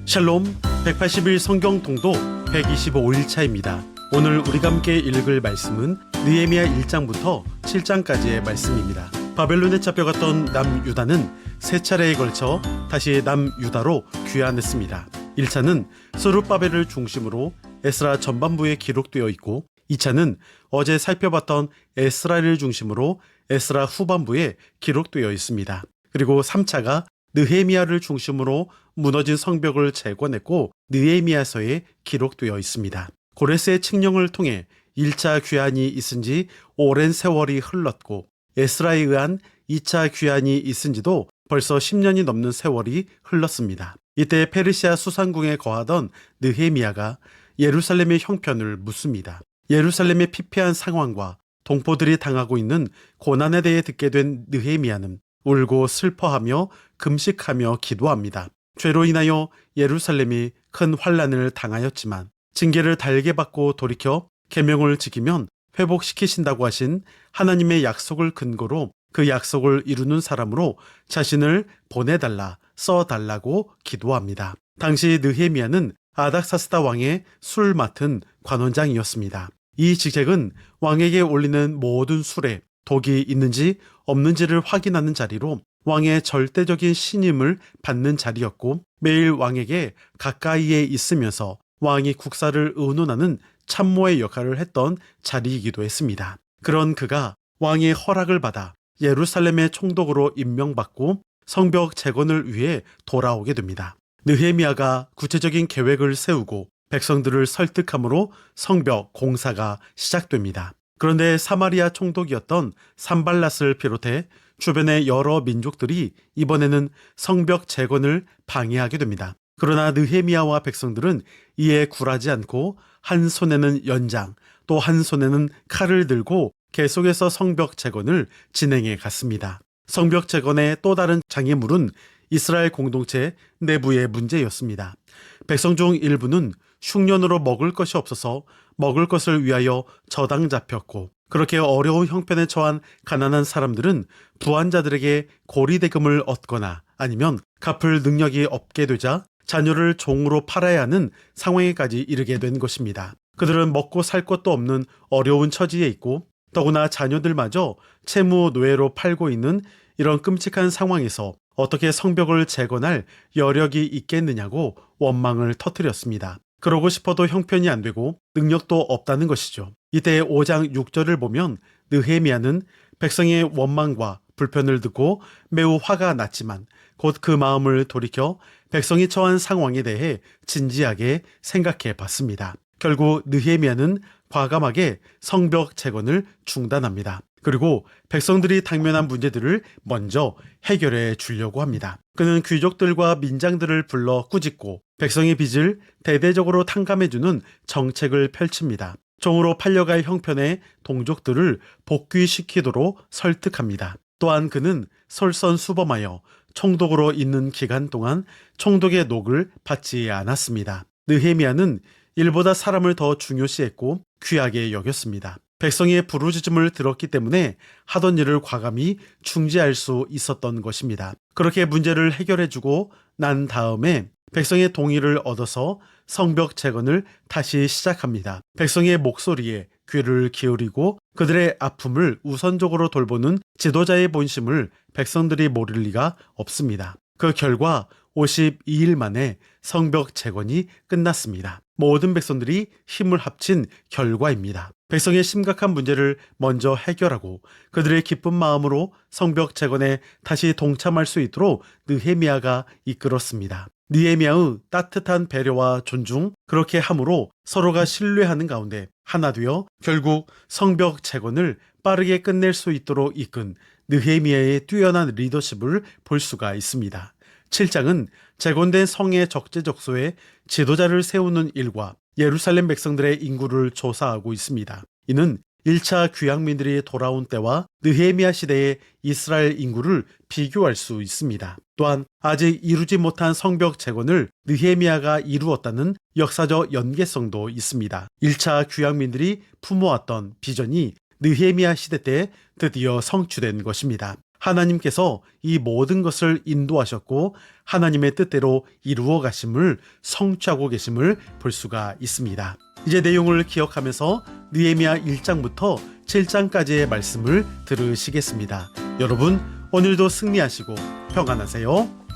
샬롬 180일 성경 통독 125일차입니다. 오늘 우리가 함께 읽을 말씀은 느헤미야 1장부터 7장까지의 말씀입니다. 바벨론에 잡혀갔던 남유다는 세 차례에 걸쳐 다시 남유다로 귀환했습니다. 1차는 스룹바벨을 중심으로 에스라 전반부에 기록되어 있고 2차는 어제 살펴봤던 에스라를 중심으로 에스라 후반부에 기록되어 있습니다. 그리고 3차가 느헤미야를 중심으로 무너진 성벽을 재건했고 느헤미야서에 기록되어 있습니다. 고레스의 칙령을 통해 1차 귀환이 있은 지 오랜 세월이 흘렀고 에스라에 의한 2차 귀환이 있은 지도 벌써 10년이 넘는 세월이 흘렀습니다. 이때 페르시아 수상궁에 거하던 느헤미야가 예루살렘의 형편을 묻습니다. 예루살렘의 피폐한 상황과 동포들이 당하고 있는 고난에 대해 듣게 된 느헤미야는 울고 슬퍼하며 금식하며 기도합니다. 죄로 인하여 예루살렘이 큰 환난을 당하였지만 징계를 달게 받고 돌이켜 계명을 지키면 회복시키신다고 하신 하나님의 약속을 근거로 그 약속을 이루는 사람으로 자신을 보내달라, 써달라고 기도합니다. 당시 느헤미야는 아닥사스다 왕의 술 맡은 관원장이었습니다. 이 직책은 왕에게 올리는 모든 술에 독이 있는지 없는지를 확인하는 자리로 왕의 절대적인 신임을 받는 자리였고 매일 왕에게 가까이에 있으면서 왕이 국사를 의논하는 참모의 역할을 했던 자리이기도 했습니다. 그런 그가 왕의 허락을 받아 예루살렘의 총독으로 임명받고 성벽 재건을 위해 돌아오게 됩니다. 느헤미야가 구체적인 계획을 세우고 백성들을 설득함으로 성벽 공사가 시작됩니다. 그런데 사마리아 총독이었던 산발랏을 비롯해 주변의 여러 민족들이 이번에는 성벽 재건을 방해하게 됩니다. 그러나 느헤미야와 백성들은 이에 굴하지 않고 한 손에는 연장, 또 한 손에는 칼을 들고 계속해서 성벽 재건을 진행해 갔습니다. 성벽 재건의 또 다른 장애물은 이스라엘 공동체 내부의 문제였습니다. 백성 중 일부는 흉년으로 먹을 것이 없어서 먹을 것을 위하여 저당 잡혔고 그렇게 어려운 형편에 처한 가난한 사람들은 부한자들에게 고리대금을 얻거나 아니면 갚을 능력이 없게 되자 자녀를 종으로 팔아야 하는 상황에까지 이르게 된 것입니다. 그들은 먹고 살 것도 없는 어려운 처지에 있고 더구나 자녀들마저 채무 노예로 팔고 있는 이런 끔찍한 상황에서 어떻게 성벽을 재건할 여력이 있겠느냐고 원망을 터뜨렸습니다. 그러고 싶어도 형편이 안 되고 능력도 없다는 것이죠. 이때 5장 6절을 보면 느헤미야는 백성의 원망과 불편을 듣고 매우 화가 났지만 곧 그 마음을 돌이켜 백성이 처한 상황에 대해 진지하게 생각해 봤습니다. 결국 느헤미야는 과감하게 성벽 재건을 중단합니다. 그리고 백성들이 당면한 문제들을 먼저 해결해 주려고 합니다. 그는 귀족들과 민장들을 불러 꾸짖고 백성의 빚을 대대적으로 탕감해주는 정책을 펼칩니다. 종으로 팔려갈 형편의 동족들을 복귀시키도록 설득합니다. 또한 그는 솔선수범하여 총독으로 있는 기간 동안 총독의 녹을 받지 않았습니다. 느헤미야는 일보다 사람을 더 중요시했고 귀하게 여겼습니다. 백성의 부르짖음을 들었기 때문에 하던 일을 과감히 중지할 수 있었던 것입니다. 그렇게 문제를 해결해주고 난 다음에 백성의 동의를 얻어서 성벽 재건을 다시 시작합니다. 백성의 목소리에 귀를 기울이고 그들의 아픔을 우선적으로 돌보는 지도자의 본심을 백성들이 모를 리가 없습니다. 그 결과 52일 만에 성벽 재건이 끝났습니다. 모든 백성들이 힘을 합친 결과입니다. 백성의 심각한 문제를 먼저 해결하고 그들의 기쁜 마음으로 성벽 재건에 다시 동참할 수 있도록 느헤미야가 이끌었습니다. 느헤미야의 따뜻한 배려와 존중, 그렇게 함으로 서로가 신뢰하는 가운데 하나 되어 결국 성벽 재건을 빠르게 끝낼 수 있도록 이끈 느헤미야의 뛰어난 리더십을 볼 수가 있습니다. 7장은 재건된 성의 적재적소에 지도자를 세우는 일과 예루살렘 백성들의 인구를 조사하고 있습니다. 이는 1차 귀향민들이 돌아온 때와 느헤미야 시대의 이스라엘 인구를 비교할 수 있습니다. 또한 아직 이루지 못한 성벽 재건을 느헤미야가 이루었다는 역사적 연계성도 있습니다. 1차 귀향민들이 품어왔던 비전이 느헤미야 시대 때 드디어 성취된 것입니다. 하나님께서 이 모든 것을 인도하셨고 하나님의 뜻대로 이루어 가심을 성취하고 계심을 볼 수가 있습니다. 이제 내용을 기억하면서 느헤미야 1장부터 7장까지의 말씀을 들으시겠습니다. 여러분, 오늘도 승리하시고 평안하세요.